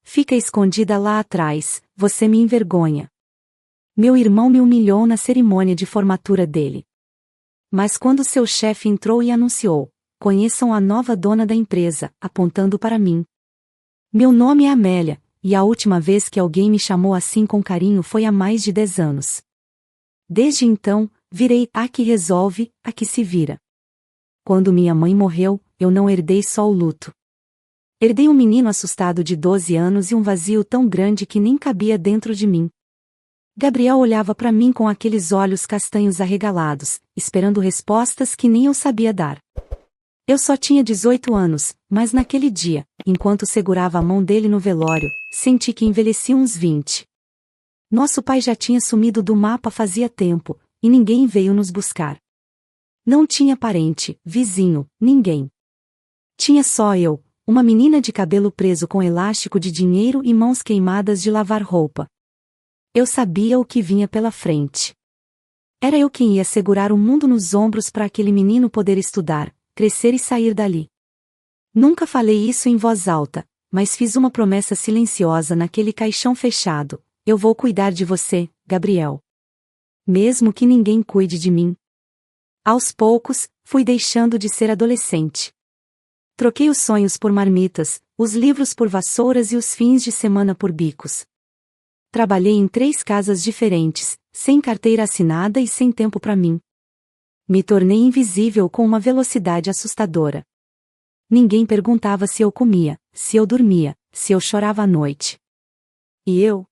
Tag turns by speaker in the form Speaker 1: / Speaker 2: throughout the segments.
Speaker 1: fica escondida lá atrás, você me envergonha. Meu irmão me humilhou na cerimônia de formatura dele. Mas quando seu chefe entrou e anunciou, conheçam a nova dona da empresa, apontando para mim. Meu nome é Amélia, e a última vez que alguém me chamou assim com carinho foi há mais de 10 anos. Desde então, virei a que resolve, a que se vira. Quando minha mãe morreu, eu não herdei só o luto. Herdei um menino assustado de 12 anos e um vazio tão grande que nem cabia dentro de mim. Gabriel olhava para mim com aqueles olhos castanhos arregalados, esperando respostas que nem eu sabia dar. Eu só tinha 18 anos, mas naquele dia, enquanto segurava a mão dele no velório, senti que envelheci uns 20. Nosso pai já tinha sumido do mapa fazia tempo, e ninguém veio nos buscar. Não tinha parente, vizinho, ninguém. Tinha só eu, uma menina de cabelo preso com elástico de dinheiro e mãos queimadas de lavar roupa. Eu sabia o que vinha pela frente. Era eu quem ia segurar o mundo nos ombros para aquele menino poder estudar, crescer e sair dali. Nunca falei isso em voz alta, mas fiz uma promessa silenciosa naquele caixão fechado: eu vou cuidar de você, Gabriel. Mesmo que ninguém cuide de mim. Aos poucos, fui deixando de ser adolescente. Troquei os sonhos por marmitas, os livros por vassouras e os fins de semana por bicos. Trabalhei em 3 casas diferentes, sem carteira assinada e sem tempo para mim. Me tornei invisível com uma velocidade assustadora. Ninguém perguntava se eu comia, se eu dormia, se eu chorava à noite. E eu?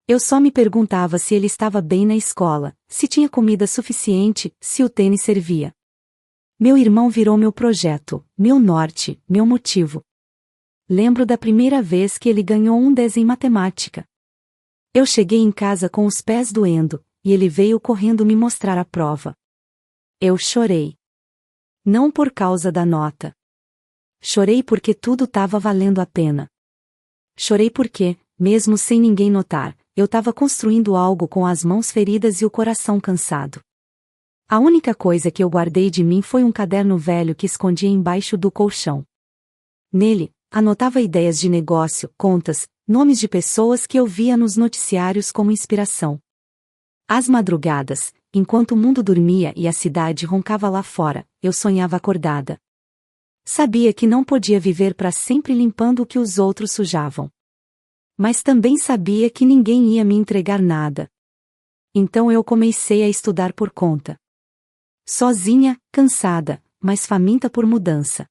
Speaker 1: Eu só me perguntava se ele estava bem na escola, se tinha comida suficiente, se o tênis servia. Meu irmão virou meu projeto, meu norte, meu motivo. Lembro da primeira vez que ele ganhou um 10 em matemática. Eu cheguei em casa com os pés doendo, e ele veio correndo me mostrar a prova. Eu chorei. Não por causa da nota. Chorei porque tudo estava valendo a pena. Chorei porque, mesmo sem ninguém notar, eu estava construindo algo com as mãos feridas e o coração cansado. A única coisa que eu guardei de mim foi um caderno velho que escondia embaixo do colchão. Nele, anotava ideias de negócio, contas, nomes de pessoas que eu via nos noticiários como inspiração. Às madrugadas, enquanto o mundo dormia e a cidade roncava lá fora, eu sonhava acordada. Sabia que não podia viver para sempre limpando o que os outros sujavam. Mas também sabia que ninguém ia me entregar nada. Então eu comecei a estudar por conta. Sozinha, cansada, mas faminta por mudança.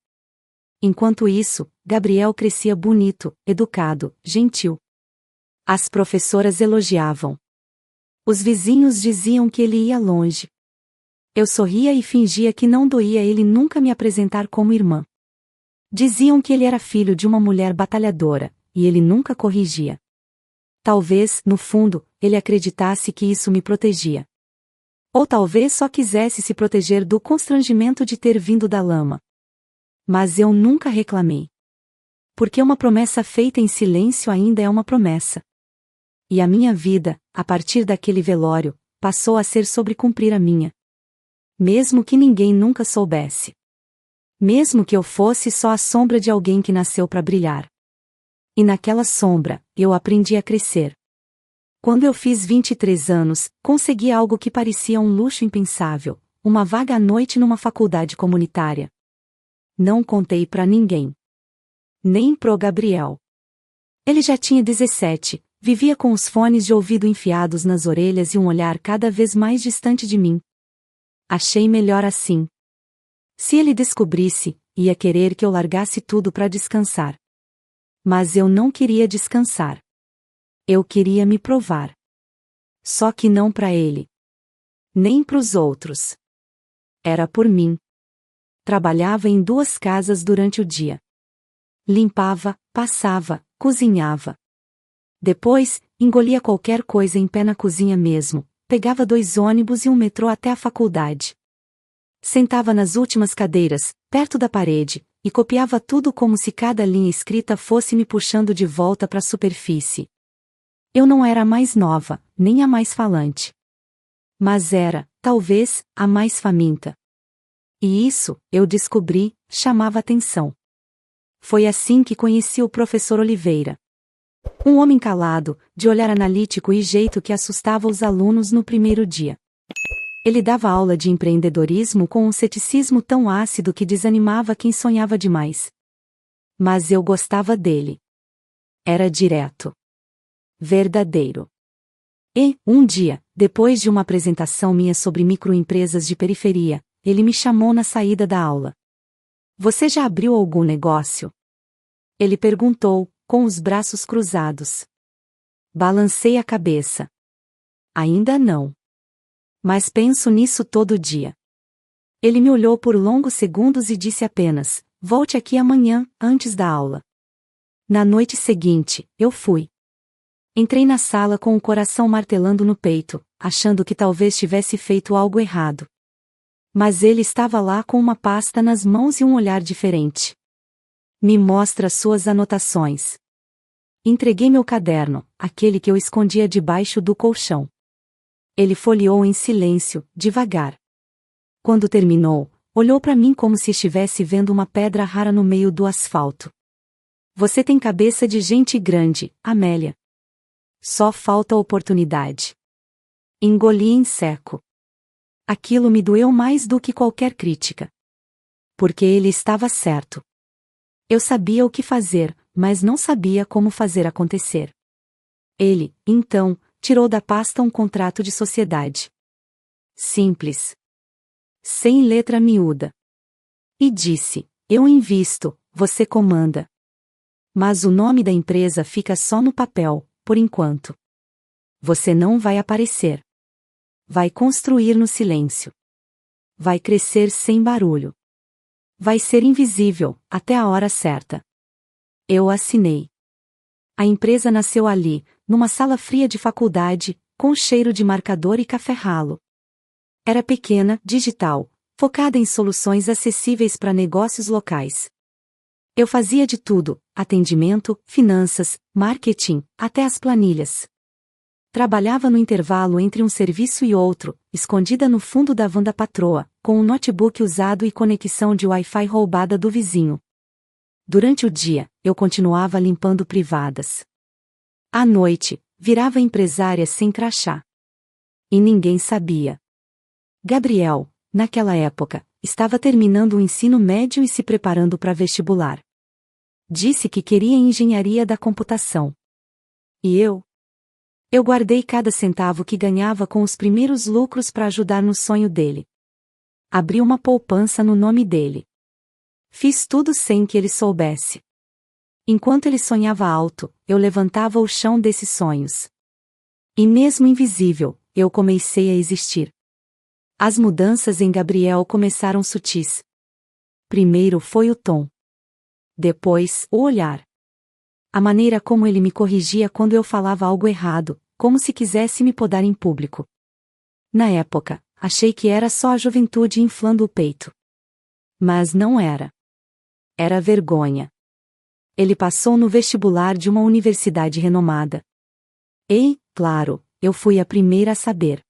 Speaker 1: Enquanto isso, Gabriel crescia bonito, educado, gentil. As professoras elogiavam. Os vizinhos diziam que ele ia longe. Eu sorria e fingia que não doía ele nunca me apresentar como irmã. Diziam que ele era filho de uma mulher batalhadora, e ele nunca corrigia. Talvez, no fundo, ele acreditasse que isso me protegia. Ou talvez só quisesse se proteger do constrangimento de ter vindo da lama. Mas eu nunca reclamei. Porque uma promessa feita em silêncio ainda é uma promessa. E a minha vida, a partir daquele velório, passou a ser sobre cumprir a minha. Mesmo que ninguém nunca soubesse. Mesmo que eu fosse só a sombra de alguém que nasceu para brilhar. E naquela sombra, eu aprendi a crescer. Quando eu fiz 23 anos, consegui algo que parecia um luxo impensável, uma vaga à noite numa faculdade comunitária. Não contei para ninguém. Nem pro Gabriel. Ele já tinha 17, vivia com os fones de ouvido enfiados nas orelhas e um olhar cada vez mais distante de mim. Achei melhor assim. Se ele descobrisse, ia querer que eu largasse tudo para descansar. Mas eu não queria descansar. Eu queria me provar. Só que não para ele. Nem pros outros. Era por mim. Trabalhava em 2 casas durante o dia. Limpava, passava, cozinhava. Depois, engolia qualquer coisa em pé na cozinha mesmo, pegava 2 ônibus e um metrô até a faculdade. Sentava nas últimas cadeiras, perto da parede, e copiava tudo como se cada linha escrita fosse me puxando de volta para a superfície. Eu não era a mais nova, nem a mais falante. Mas era, talvez, a mais faminta. E isso, eu descobri, chamava atenção. Foi assim que conheci o professor Oliveira. Um homem calado, de olhar analítico e jeito que assustava os alunos no primeiro dia. Ele dava aula de empreendedorismo com um ceticismo tão ácido que desanimava quem sonhava demais. Mas eu gostava dele. Era direto. Verdadeiro. E, um dia, depois de uma apresentação minha sobre microempresas de periferia, ele me chamou na saída da aula. Você já abriu algum negócio? Ele perguntou, com os braços cruzados. Balancei a cabeça. Ainda não. Mas penso nisso todo dia. Ele me olhou por longos segundos e disse apenas, volte aqui amanhã, antes da aula. Na noite seguinte, eu fui. Entrei na sala com o coração martelando no peito, achando que talvez tivesse feito algo errado. Mas ele estava lá com uma pasta nas mãos e um olhar diferente. Me mostra suas anotações. Entreguei meu caderno, aquele que eu escondia debaixo do colchão. Ele folheou em silêncio, devagar. Quando terminou, olhou para mim como se estivesse vendo uma pedra rara no meio do asfalto. Você tem cabeça de gente grande, Amélia. Só falta oportunidade. Engoli em seco. Aquilo me doeu mais do que qualquer crítica. Porque ele estava certo. Eu sabia o que fazer, mas não sabia como fazer acontecer. Ele, então, tirou da pasta um contrato de sociedade. Simples. Sem letra miúda. E disse, eu invisto, você comanda. Mas o nome da empresa fica só no papel, por enquanto. Você não vai aparecer. Vai construir no silêncio. Vai crescer sem barulho. Vai ser invisível, até a hora certa. Eu assinei. A empresa nasceu ali, numa sala fria de faculdade, com cheiro de marcador e café ralo. Era pequena, digital, focada em soluções acessíveis para negócios locais. Eu fazia de tudo, atendimento, finanças, marketing, até as planilhas. Trabalhava no intervalo entre um serviço e outro, escondida no fundo da van da patroa, com um notebook usado e conexão de Wi-Fi roubada do vizinho. Durante o dia, eu continuava limpando privadas. À noite, virava empresária sem crachá. E ninguém sabia. Gabriel, naquela época, estava terminando o ensino médio e se preparando para vestibular. Disse que queria engenharia da computação. E eu? Eu guardei cada centavo que ganhava com os primeiros lucros para ajudar no sonho dele. Abri uma poupança no nome dele. Fiz tudo sem que ele soubesse. Enquanto ele sonhava alto, eu levantava o chão desses sonhos. E mesmo invisível, eu comecei a existir. As mudanças em Gabriel começaram sutis. Primeiro foi o tom. Depois, o olhar. A maneira como ele me corrigia quando eu falava algo errado, como se quisesse me podar em público. Na época, achei que era só a juventude inflando o peito. Mas não era. Era vergonha. Ele passou no vestibular de uma universidade renomada. E, claro, eu fui a primeira a saber.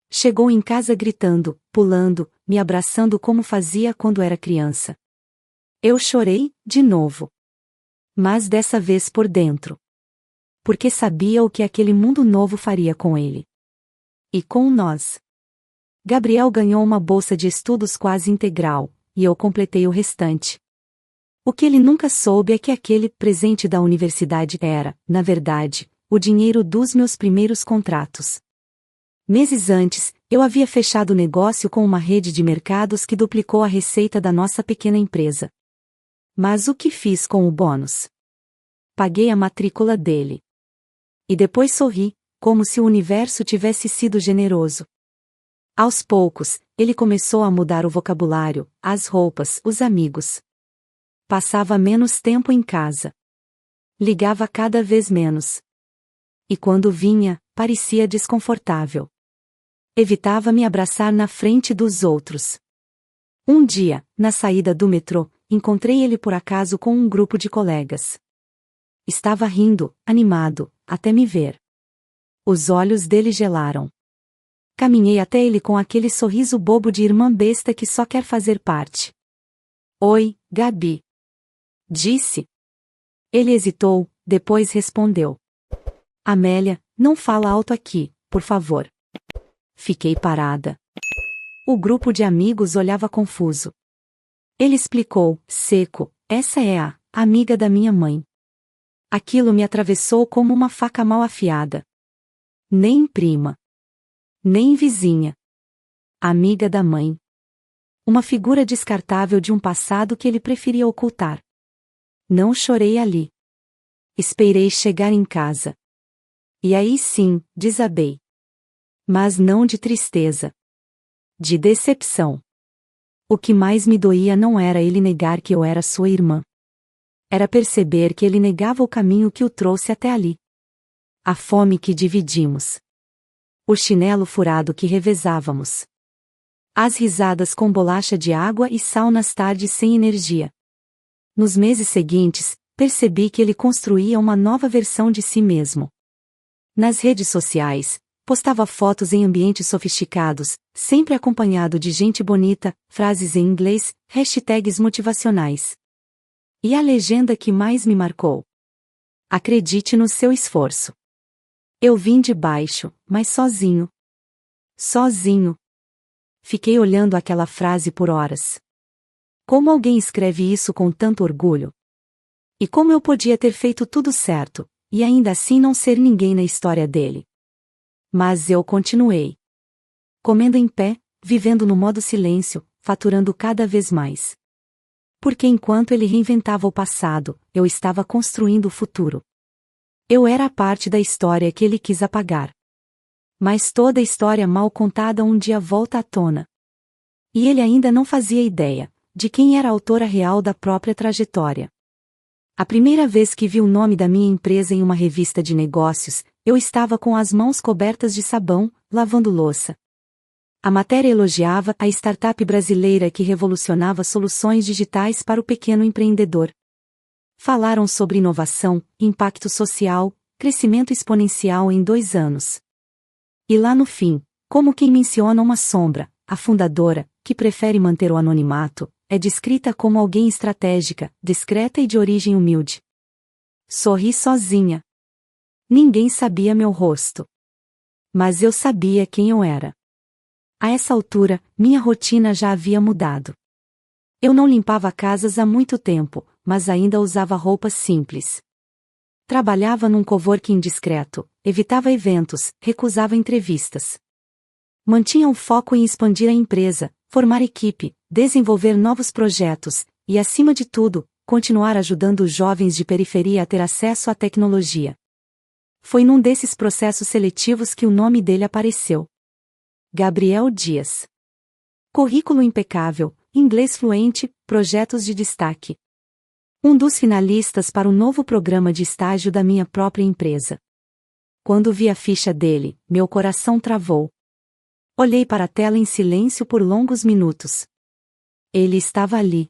Speaker 1: Chegou em casa gritando, pulando, me abraçando como fazia quando era criança. Eu chorei, de novo. Mas dessa vez por dentro. Porque sabia o que aquele mundo novo faria com ele. E com nós. Gabriel ganhou uma bolsa de estudos quase integral, e eu completei o restante. O que ele nunca soube é que aquele presente da universidade era, na verdade, o dinheiro dos meus primeiros contratos. Meses antes, eu havia fechado o negócio com uma rede de mercados que duplicou a receita da nossa pequena empresa. Mas o que fiz com o bônus? Paguei a matrícula dele. E depois sorri, como se o universo tivesse sido generoso. Aos poucos, ele começou a mudar o vocabulário, as roupas, os amigos. Passava menos tempo em casa. Ligava cada vez menos. E quando vinha, parecia desconfortável. Evitava me abraçar na frente dos outros. Um dia, na saída do metrô, encontrei ele por acaso com um grupo de colegas. Estava rindo, animado, até me ver. Os olhos dele gelaram. Caminhei até ele com aquele sorriso bobo de irmã besta que só quer fazer parte. Oi, Gabi. Disse. Ele hesitou, Depois respondeu: Amélia, não fala alto aqui, por favor. Fiquei parada. O grupo de amigos olhava confuso. Ele explicou, seco: essa é a amiga da minha mãe. Aquilo me atravessou como uma faca mal afiada. Nem prima. Nem vizinha. Amiga da mãe. Uma figura descartável de um passado que ele preferia ocultar. Não chorei ali. Esperei chegar em casa. E aí sim, desabei. Mas não de tristeza. De decepção. O que mais me doía não era ele negar que eu era sua irmã. Era perceber que ele negava o caminho que o trouxe até ali. A fome que dividimos. O chinelo furado que revezávamos. As risadas com bolacha de água e sal nas tardes sem energia. Nos meses seguintes, percebi que ele construía uma nova versão de si mesmo. Nas redes sociais, postava fotos em ambientes sofisticados, sempre acompanhado de gente bonita, frases em inglês, hashtags motivacionais. E a legenda que mais me marcou: acredite no seu esforço. Eu vim de baixo, mas sozinho. Sozinho. Fiquei olhando aquela frase por horas. Como alguém escreve isso com tanto orgulho? E como eu podia ter feito tudo certo, e ainda assim não ser ninguém na história dele? Mas eu continuei. Comendo em pé, vivendo no modo silêncio, faturando cada vez mais. Porque enquanto ele reinventava o passado, eu estava construindo o futuro. Eu era a parte da história que ele quis apagar. Mas toda história mal contada um dia volta à tona. E ele ainda não fazia ideia de quem era a autora real da própria trajetória. A primeira vez que vi o nome da minha empresa em uma revista de negócios, eu estava com as mãos cobertas de sabão, lavando louça. A matéria elogiava a startup brasileira que revolucionava soluções digitais para o pequeno empreendedor. Falaram sobre inovação, impacto social, crescimento exponencial em 2 anos. E lá no fim, como quem menciona uma sombra, a fundadora, que prefere manter o anonimato, é descrita como alguém estratégica, discreta e de origem humilde. Sorri sozinha. Ninguém sabia meu rosto. Mas eu sabia quem eu era. A essa altura, minha rotina já havia mudado. Eu não limpava casas há muito tempo, mas ainda usava roupas simples. Trabalhava num coworking discreto, evitava eventos, recusava entrevistas. Mantinha o foco em expandir a empresa, formar equipe, desenvolver novos projetos, e acima de tudo, continuar ajudando os jovens de periferia a ter acesso à tecnologia. Foi num desses processos seletivos que o nome dele apareceu. Gabriel Dias. Currículo impecável, inglês fluente, projetos de destaque. Um dos finalistas para o novo programa de estágio da minha própria empresa. Quando vi a ficha dele, meu coração travou. Olhei para a tela em silêncio por longos minutos. Ele estava ali.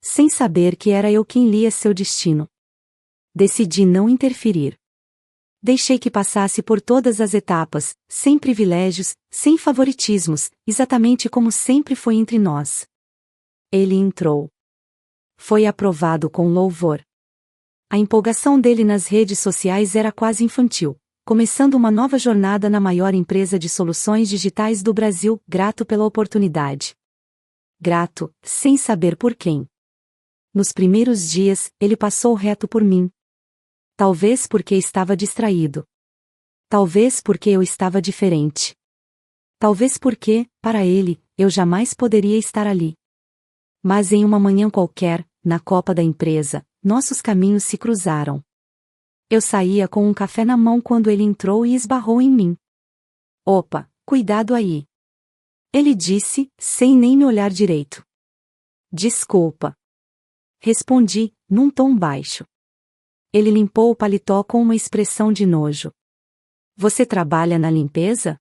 Speaker 1: Sem saber que era eu quem lia seu destino. Decidi não interferir. Deixei que passasse por todas as etapas, sem privilégios, sem favoritismos, exatamente como sempre foi entre nós. Ele entrou. Foi aprovado com louvor. A empolgação dele nas redes sociais era quase infantil, começando uma nova jornada na maior empresa de soluções digitais do Brasil, grato pela oportunidade. Grato, sem saber por quem. Nos primeiros dias, ele passou reto por mim. Talvez porque estava distraído. Talvez porque eu estava diferente. Talvez porque, para ele, eu jamais poderia estar ali. Mas em uma manhã qualquer, na copa da empresa, nossos caminhos se cruzaram. Eu saía com um café na mão quando ele entrou e esbarrou em mim. Opa, cuidado aí. Ele disse, sem nem me olhar direito. Desculpa. Respondi, num tom baixo. Ele limpou o paletó com uma expressão de nojo. Você trabalha na limpeza?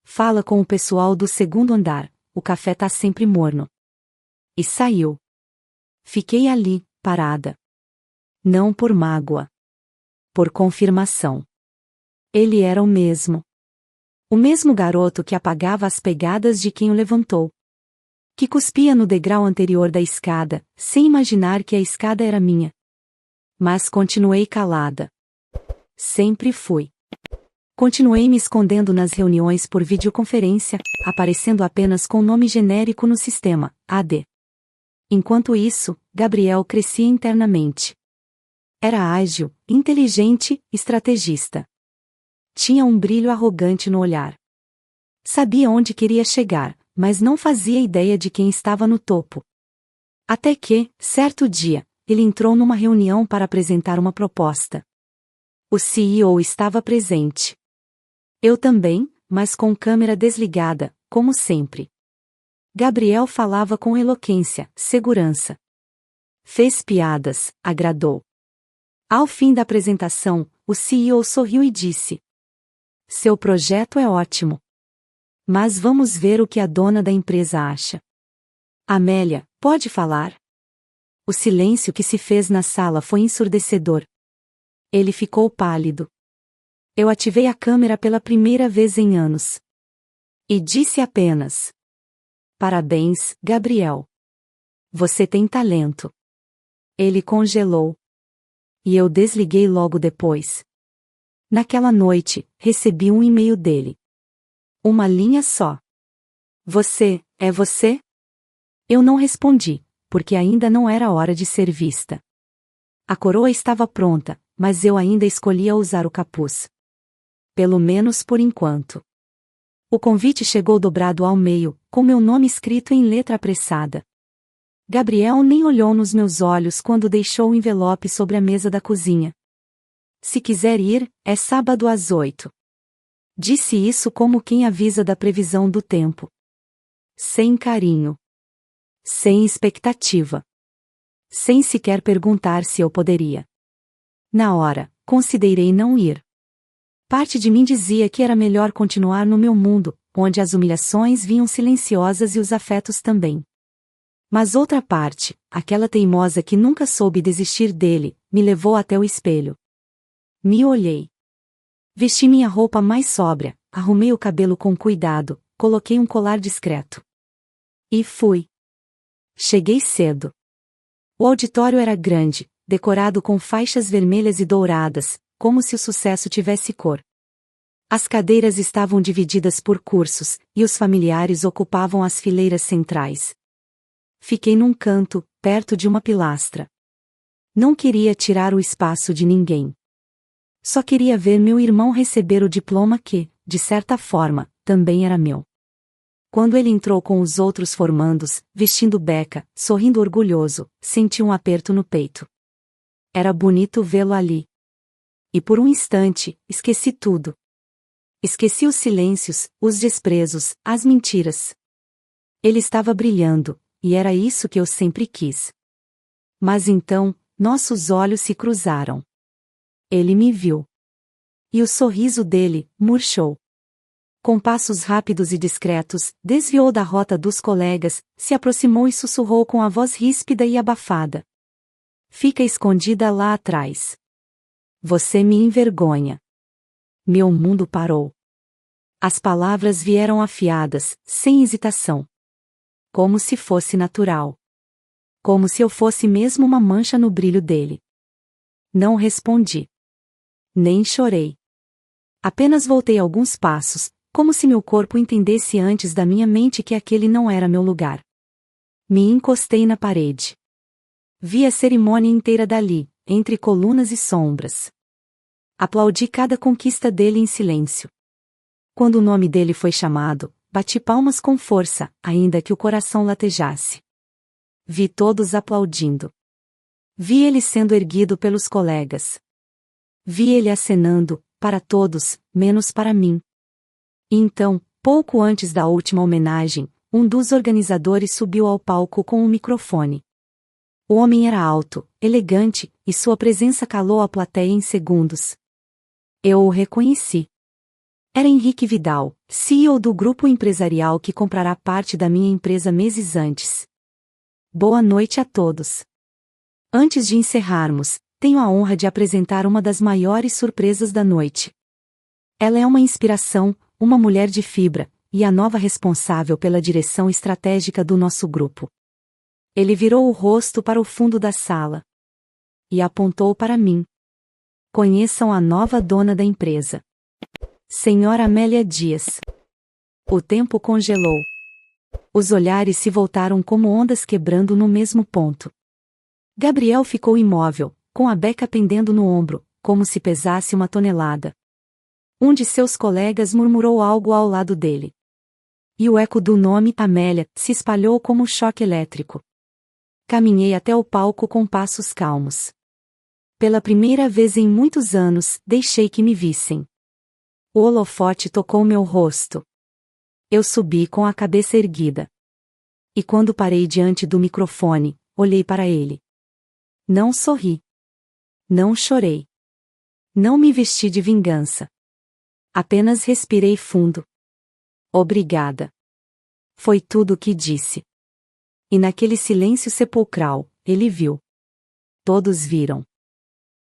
Speaker 1: Fala com o pessoal do segundo andar, o café tá sempre morno. E saiu. Fiquei ali, parada. Não por mágoa. Por confirmação. Ele era o mesmo. O mesmo garoto que apagava as pegadas de quem o levantou. Que cuspia no degrau anterior da escada, sem imaginar que a escada era minha. Mas continuei calada. Sempre fui. Continuei me escondendo nas reuniões por videoconferência, aparecendo apenas com nome genérico no sistema, AD. Enquanto isso, Gabriel crescia internamente. Era ágil, inteligente, estrategista. Tinha um brilho arrogante no olhar. Sabia onde queria chegar, mas não fazia ideia de quem estava no topo. Até que, certo dia, ele entrou numa reunião para apresentar uma proposta. O CEO estava presente. Eu também, mas com câmera desligada, como sempre. Gabriel falava com eloquência, segurança. Fez piadas, agradou. Ao fim da apresentação, o CEO sorriu e disse: "Seu projeto é ótimo. Mas vamos ver o que a dona da empresa acha." Amélia, pode falar? O silêncio que se fez na sala foi ensurdecedor. Ele ficou pálido. Eu ativei a câmera pela primeira vez em anos. E disse apenas: "Parabéns, Gabriel. Você tem talento." Ele congelou. E eu desliguei logo depois. Naquela noite, recebi um e-mail dele. Uma linha só. É você?" Eu não respondi, porque ainda não era hora de ser vista. A coroa estava pronta, mas eu ainda escolhia usar o capuz. Pelo menos por enquanto. O convite chegou dobrado ao meio, com meu nome escrito em letra apressada. Gabriel nem olhou nos meus olhos quando deixou o envelope sobre a mesa da cozinha. "Se quiser ir, é sábado às 8. Disse isso como quem avisa da previsão do tempo. Sem carinho. Sem expectativa. Sem sequer perguntar se eu poderia. Na hora, considerei não ir. Parte de mim dizia que era melhor continuar no meu mundo, onde as humilhações vinham silenciosas e os afetos também. Mas outra parte, aquela teimosa que nunca soube desistir dele, me levou até o espelho. Me olhei. Vesti minha roupa mais sóbria, arrumei o cabelo com cuidado, coloquei um colar discreto. E fui. Cheguei cedo. O auditório era grande, decorado com faixas vermelhas e douradas, como se o sucesso tivesse cor. As cadeiras estavam divididas por cursos, e os familiares ocupavam as fileiras centrais. Fiquei num canto, perto de uma pilastra. Não queria tirar o espaço de ninguém. Só queria ver meu irmão receber o diploma que, de certa forma, também era meu. Quando ele entrou com os outros formandos, vestindo beca, sorrindo orgulhoso, senti um aperto no peito. Era bonito vê-lo ali. E por um instante, esqueci tudo. Esqueci os silêncios, os desprezos, as mentiras. Ele estava brilhando, e era isso que eu sempre quis. Mas então, nossos olhos se cruzaram. Ele me viu. E o sorriso dele murchou. Com passos rápidos e discretos, desviou da rota dos colegas, se aproximou e sussurrou com a voz ríspida e abafada: "Fica escondida lá atrás. Você me envergonha." Meu mundo parou. As palavras vieram afiadas, sem hesitação. Como se fosse natural. Como se eu fosse mesmo uma mancha no brilho dele. Não respondi. Nem chorei. Apenas voltei alguns passos, como se meu corpo entendesse antes da minha mente que aquele não era meu lugar. Me encostei na parede. Vi a cerimônia inteira dali, entre colunas e sombras. Aplaudi cada conquista dele em silêncio. Quando o nome dele foi chamado, bati palmas com força, ainda que o coração latejasse. Vi todos aplaudindo. Vi ele sendo erguido pelos colegas. Vi ele acenando, para todos, menos para mim. E então, pouco antes da última homenagem, um dos organizadores subiu ao palco com um microfone. O homem era alto, elegante, e sua presença calou a plateia em segundos. Eu o reconheci. Era Henrique Vidal, CEO do grupo empresarial que comprará parte da minha empresa meses antes. Boa noite a todos. Antes de encerrarmos, tenho a honra de apresentar uma das maiores surpresas da noite. Ela é uma inspiração, uma mulher de fibra, e a nova responsável pela direção estratégica do nosso grupo. Ele virou o rosto para o fundo da sala. e apontou para mim. Conheçam a nova dona da empresa. Senhora Amélia Dias. O tempo congelou. Os olhares se voltaram como ondas quebrando no mesmo ponto. Gabriel ficou imóvel, com a beca pendendo no ombro, como se pesasse uma tonelada. Um de seus colegas murmurou algo ao lado dele. E o eco do nome Amélia se espalhou como um choque elétrico. Caminhei até o palco com passos calmos. Pela primeira vez em muitos anos, deixei que me vissem. O holofote tocou meu rosto. Eu subi com a cabeça erguida. E quando parei diante do microfone, olhei para ele. Não sorri. Não chorei. Não me vesti de vingança. Apenas respirei fundo. Obrigada. Foi tudo o que disse. E naquele silêncio sepulcral, ele viu. Todos viram.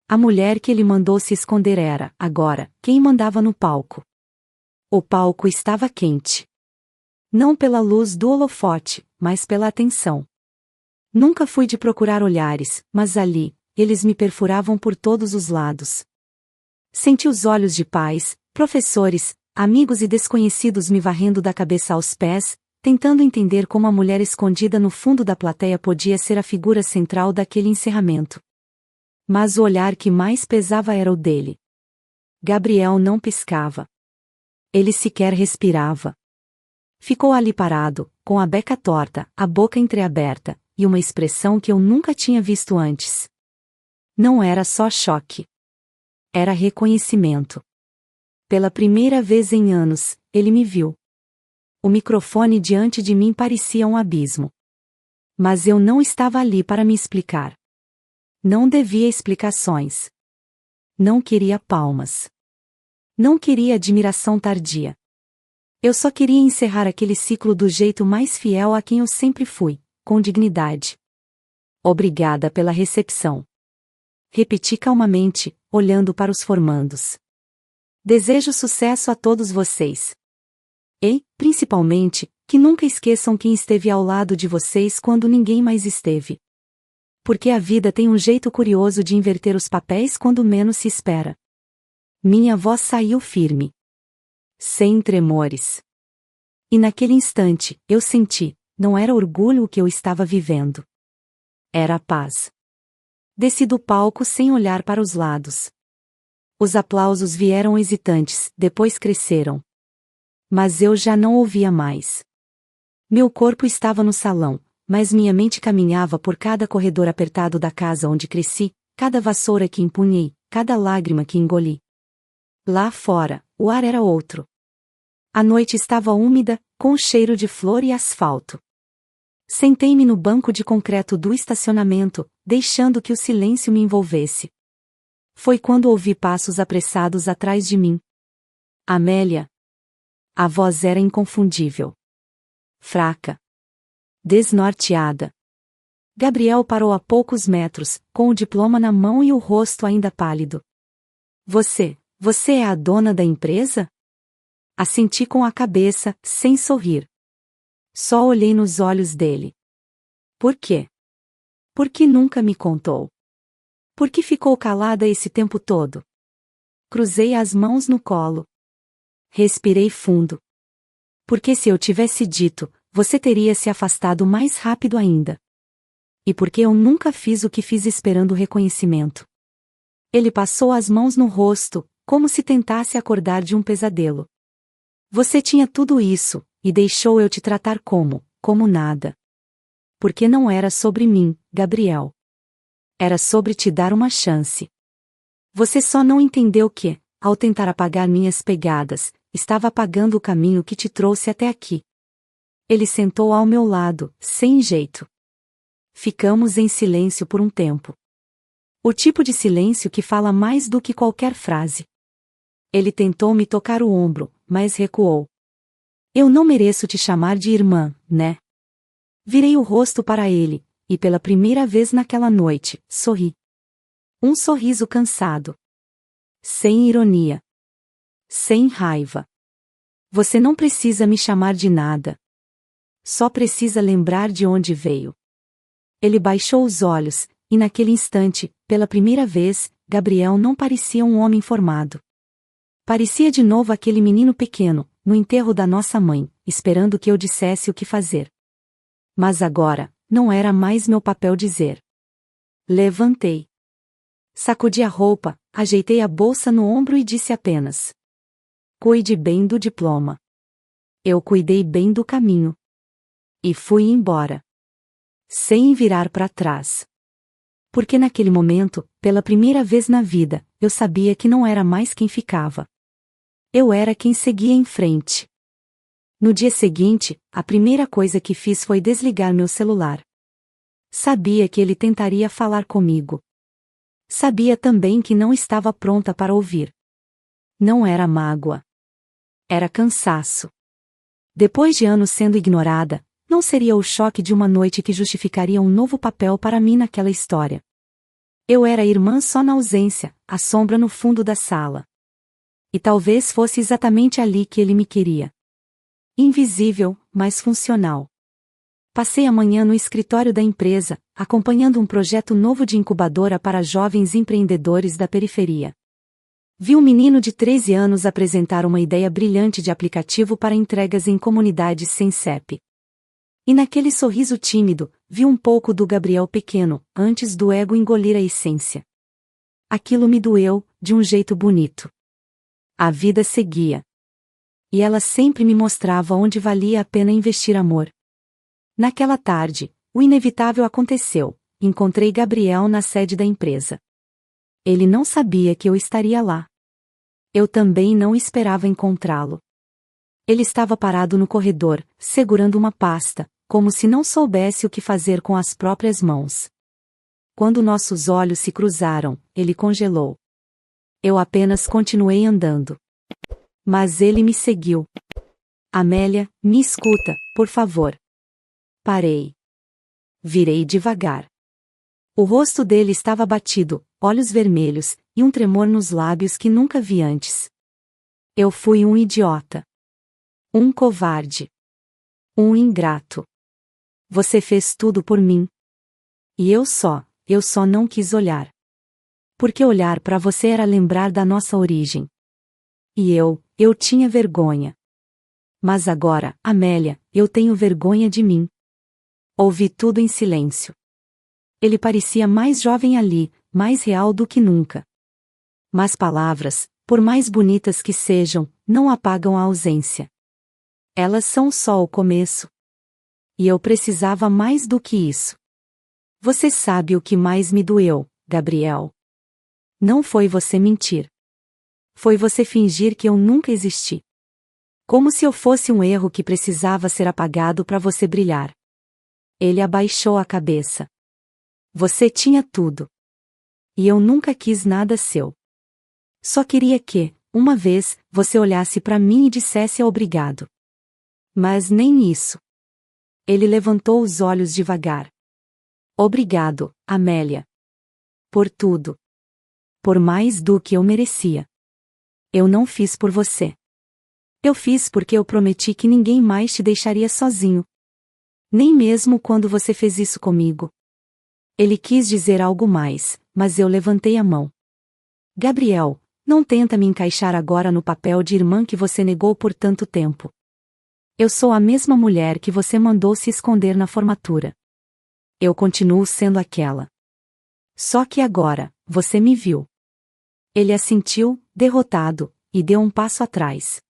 Speaker 1: A mulher que ele mandou se esconder era, agora, quem mandava no palco. O palco estava quente. Não pela luz do holofote, mas pela atenção. Nunca fui de procurar olhares, mas ali, eles me perfuravam por todos os lados. Senti os olhos de pais, professores, amigos e desconhecidos me varrendo da cabeça aos pés, tentando entender como a mulher escondida no fundo da plateia podia ser a figura central daquele encerramento. Mas o olhar que mais pesava era o dele. Gabriel não piscava. Ele sequer respirava. Ficou ali parado, com a beca torta, a boca entreaberta, e uma expressão que eu nunca tinha visto antes. Não era só choque. Era reconhecimento. Pela primeira vez em anos, ele me viu. O microfone diante de mim parecia um abismo. Mas eu não estava ali para me explicar. Não devia explicações. Não queria palmas. Não queria admiração tardia. Eu só queria encerrar aquele ciclo do jeito mais fiel a quem eu sempre fui, com dignidade. Obrigada pela recepção. Repeti calmamente, olhando para os formandos. Desejo sucesso a todos vocês. E, principalmente, que nunca esqueçam quem esteve ao lado de vocês quando ninguém mais esteve. Porque a vida tem um jeito curioso de inverter os papéis quando menos se espera. Minha voz saiu firme. Sem tremores. E naquele instante, eu senti, não era orgulho o que eu estava vivendo. Era paz. Desci do palco sem olhar para os lados. Os aplausos vieram hesitantes, depois cresceram. Mas eu já não ouvia mais. Meu corpo estava no salão, mas minha mente caminhava por cada corredor apertado da casa onde cresci, cada vassoura que empunhei, cada lágrima que engoli. Lá fora, o ar era outro. A noite estava úmida, com cheiro de flor e asfalto. Sentei-me no banco de concreto do estacionamento, deixando que o silêncio me envolvesse. Foi quando ouvi passos apressados atrás de mim. Amélia. A voz era inconfundível. Fraca. Desnorteada. Gabriel parou a poucos metros, com o diploma na mão e o rosto ainda pálido. Você é a dona da empresa? Assenti com a cabeça, sem sorrir. Só olhei nos olhos dele. Por quê? Por que nunca me contou? Por que ficou calada esse tempo todo? Cruzei as mãos no colo. Respirei fundo. Porque se eu tivesse dito, você teria se afastado mais rápido ainda. E porque eu nunca fiz o que fiz esperando reconhecimento. Ele passou as mãos no rosto, como se tentasse acordar de um pesadelo. Você tinha tudo isso, e deixou eu te tratar como nada. Porque não era sobre mim, Gabriel. Era sobre te dar uma chance. Você só não entendeu que, ao tentar apagar minhas pegadas, estava apagando o caminho que te trouxe até aqui. Ele sentou ao meu lado, sem jeito. Ficamos em silêncio por um tempo. O tipo de silêncio que fala mais do que qualquer frase. Ele tentou me tocar o ombro, mas recuou. Eu não mereço te chamar de irmã, né? Virei o rosto para ele, e pela primeira vez naquela noite, sorri. Um sorriso cansado. Sem ironia. Sem raiva. Você não precisa me chamar de nada. Só precisa lembrar de onde veio. Ele baixou os olhos, e naquele instante, pela primeira vez, Gabriel não parecia um homem formado. Parecia de novo aquele menino pequeno, no enterro da nossa mãe, esperando que eu dissesse o que fazer. Mas agora, não era mais meu papel dizer. Levantei. Sacudi a roupa, ajeitei a bolsa no ombro e disse apenas: cuide bem do diploma. Eu cuidei bem do caminho. E fui embora. Sem virar para trás. Porque naquele momento, pela primeira vez na vida, eu sabia que não era mais quem ficava. Eu era quem seguia em frente. No dia seguinte, a primeira coisa que fiz foi desligar meu celular. Sabia que ele tentaria falar comigo. Sabia também que não estava pronta para ouvir. Não era mágoa. Era cansaço. Depois de anos sendo ignorada, não seria o choque de uma noite que justificaria um novo papel para mim naquela história. Eu era a irmã só na ausência, a sombra no fundo da sala. E talvez fosse exatamente ali que ele me queria. Invisível, mas funcional. Passei a manhã no escritório da empresa, acompanhando um projeto novo de incubadora para jovens empreendedores da periferia. Vi um menino de 13 anos apresentar uma ideia brilhante de aplicativo para entregas em comunidades sem CEP. E naquele sorriso tímido, vi um pouco do Gabriel pequeno, antes do ego engolir a essência. Aquilo me doeu, de um jeito bonito. A vida seguia. E ela sempre me mostrava onde valia a pena investir amor. Naquela tarde, o inevitável aconteceu. Encontrei Gabriel na sede da empresa. Ele não sabia que eu estaria lá. Eu também não esperava encontrá-lo. Ele estava parado no corredor, segurando uma pasta, como se não soubesse o que fazer com as próprias mãos. Quando nossos olhos se cruzaram, ele congelou. Eu apenas continuei andando. Mas ele me seguiu. Amélia, me escuta, por favor. Parei. Virei devagar. O rosto dele estava abatido, olhos vermelhos, e um tremor nos lábios que nunca vi antes. Eu fui um idiota. Um covarde. Um ingrato. Você fez tudo por mim. E eu só não quis olhar. Porque olhar para você era lembrar da nossa origem. E eu tinha vergonha. Mas agora, Amélia, eu tenho vergonha de mim. Ouvi tudo em silêncio. Ele parecia mais jovem ali, mais real do que nunca. Mas palavras, por mais bonitas que sejam, não apagam a ausência. Elas são só o começo. E eu precisava mais do que isso. Você sabe o que mais me doeu, Gabriel. Não foi você mentir. Foi você fingir que eu nunca existi. Como se eu fosse um erro que precisava ser apagado para você brilhar. Ele abaixou a cabeça. Você tinha tudo. E eu nunca quis nada seu. Só queria que, uma vez, você olhasse para mim e dissesse obrigado. Mas nem isso. Ele levantou os olhos devagar. Obrigado, Amélia. Por tudo. Por mais do que eu merecia. Eu não fiz por você. Eu fiz porque eu prometi que ninguém mais te deixaria sozinho. Nem mesmo quando você fez isso comigo. Ele quis dizer algo mais, mas eu levantei a mão. Gabriel, não tenta me encaixar agora no papel de irmã que você negou por tanto tempo. Eu sou a mesma mulher que você mandou se esconder na formatura. Eu continuo sendo aquela. Só que agora, você me viu. Ele assentiu, derrotado, e deu um passo atrás.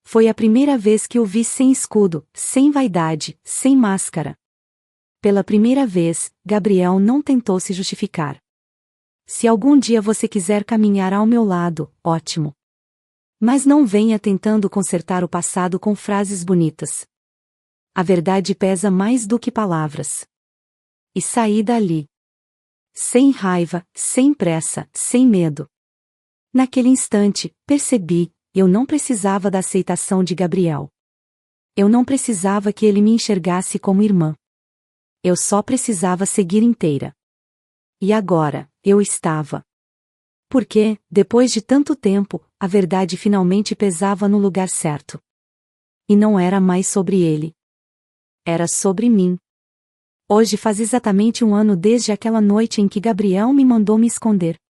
Speaker 1: Foi a primeira vez que o vi sem escudo, sem vaidade, sem máscara. Pela primeira vez, Gabriel não tentou se justificar. Se algum dia você quiser caminhar ao meu lado, ótimo. Mas não venha tentando consertar o passado com frases bonitas. A verdade pesa mais do que palavras. E saí dali. Sem raiva, sem pressa, sem medo. Naquele instante, percebi, eu não precisava da aceitação de Gabriel. Eu não precisava que ele me enxergasse como irmã. Eu só precisava seguir inteira. E agora, eu estava. Porque, depois de tanto tempo, a verdade finalmente pesava no lugar certo. E não era mais sobre ele. Era sobre mim. Hoje faz exatamente 1 ano desde aquela noite em que Gabriel me mandou me esconder.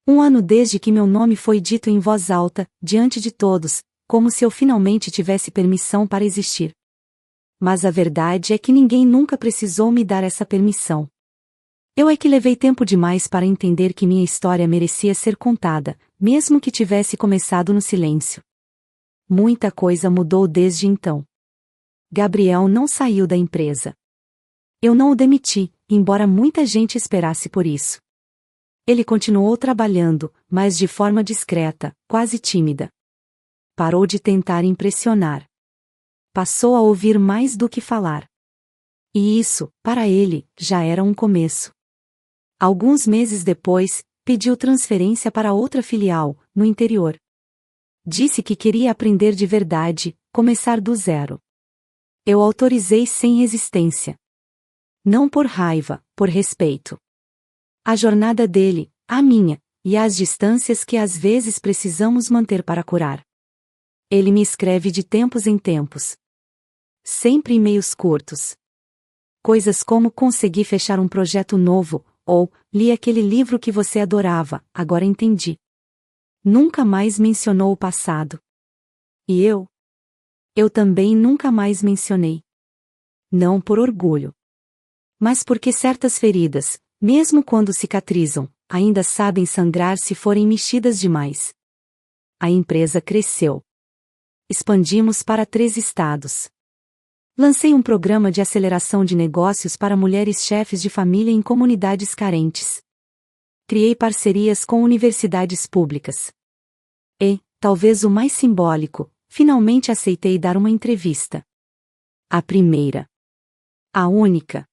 Speaker 1: 1 ano desde que meu nome foi dito em voz alta, diante de todos, como se eu finalmente tivesse permissão para existir. Mas a verdade é que ninguém nunca precisou me dar essa permissão. Eu é que levei tempo demais para entender que minha história merecia ser contada, mesmo que tivesse começado no silêncio. Muita coisa mudou desde então. Gabriel não saiu da empresa. Eu não o demiti, embora muita gente esperasse por isso. Ele continuou trabalhando, mas de forma discreta, quase tímida. Parou de tentar impressionar. Passou a ouvir mais do que falar. E isso, para ele, já era um começo. Alguns meses depois, pediu transferência para outra filial, no interior. Disse que queria aprender de verdade, começar do zero. Eu autorizei sem resistência. Não por raiva, por respeito. A jornada dele, a minha, e as distâncias que às vezes precisamos manter para curar. Ele me escreve de tempos em tempos. Sempre e-mails curtos. Coisas como consegui fechar um projeto novo, ou li aquele livro que você adorava, agora entendi. Nunca mais mencionou o passado. E eu? Eu também nunca mais mencionei. Não por orgulho. Mas porque certas feridas, mesmo quando cicatrizam, ainda sabem sangrar se forem mexidas demais. A empresa cresceu. Expandimos para 3 estados. Lancei um programa de aceleração de negócios para mulheres chefes de família em comunidades carentes. Criei parcerias com universidades públicas. E, talvez o mais simbólico, finalmente aceitei dar uma entrevista. A primeira. A única.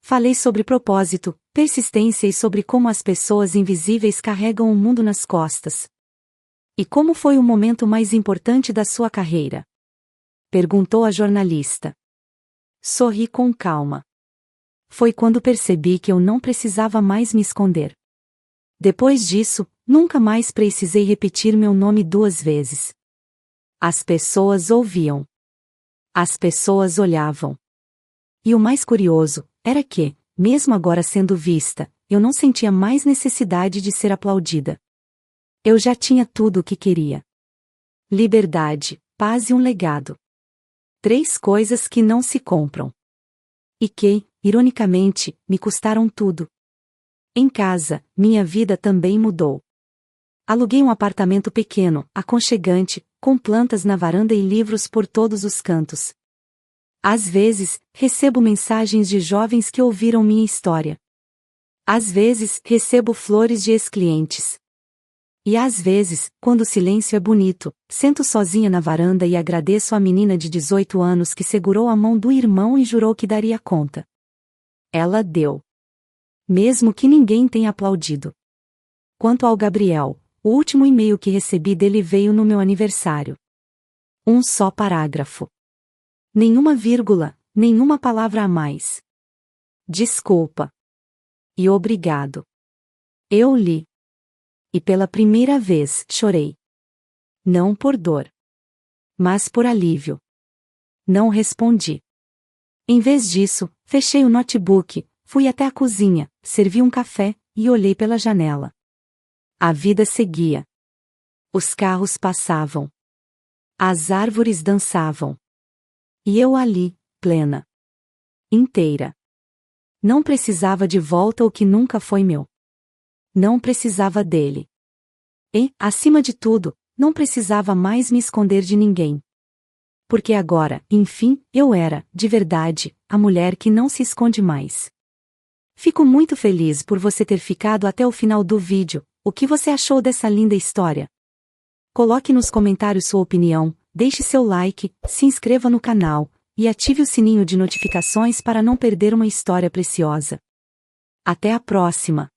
Speaker 1: Falei sobre propósito, persistência e sobre como as pessoas invisíveis carregam o mundo nas costas. E como foi o momento mais importante da sua carreira? Perguntou a jornalista. Sorri com calma. Foi quando percebi que eu não precisava mais me esconder. Depois disso, nunca mais precisei repetir meu nome 2 vezes. As pessoas ouviam. As pessoas olhavam. E o mais curioso era que, mesmo agora sendo vista, eu não sentia mais necessidade de ser aplaudida. Eu já tinha tudo o que queria. Liberdade, paz e um legado. 3 coisas que não se compram. E que, ironicamente, me custaram tudo. Em casa, minha vida também mudou. Aluguei um apartamento pequeno, aconchegante, com plantas na varanda e livros por todos os cantos. Às vezes, recebo mensagens de jovens que ouviram minha história. Às vezes, recebo flores de ex-clientes. E às vezes, quando o silêncio é bonito, sento sozinha na varanda e agradeço à menina de 18 anos que segurou a mão do irmão e jurou que daria conta. Ela deu. Mesmo que ninguém tenha aplaudido. Quanto ao Gabriel, o último e-mail que recebi dele veio no meu aniversário. Um só parágrafo. Nenhuma vírgula, nenhuma palavra a mais. Desculpa. E obrigado. Eu li. E pela primeira vez chorei. Não por dor. Mas por alívio. Não respondi. Em vez disso, fechei o notebook, fui até a cozinha, servi um café, e olhei pela janela. A vida seguia. Os carros passavam. As árvores dançavam. E eu ali, plena. Inteira. Não precisava de volta o que nunca foi meu. Não precisava dele. E, acima de tudo, não precisava mais me esconder de ninguém. Porque agora, enfim, eu era, de verdade, a mulher que não se esconde mais. Fico muito feliz por você ter ficado até o final do vídeo. O que você achou dessa linda história? Coloque nos comentários sua opinião, deixe seu like, se inscreva no canal, e ative o sininho de notificações para não perder uma história preciosa. Até a próxima!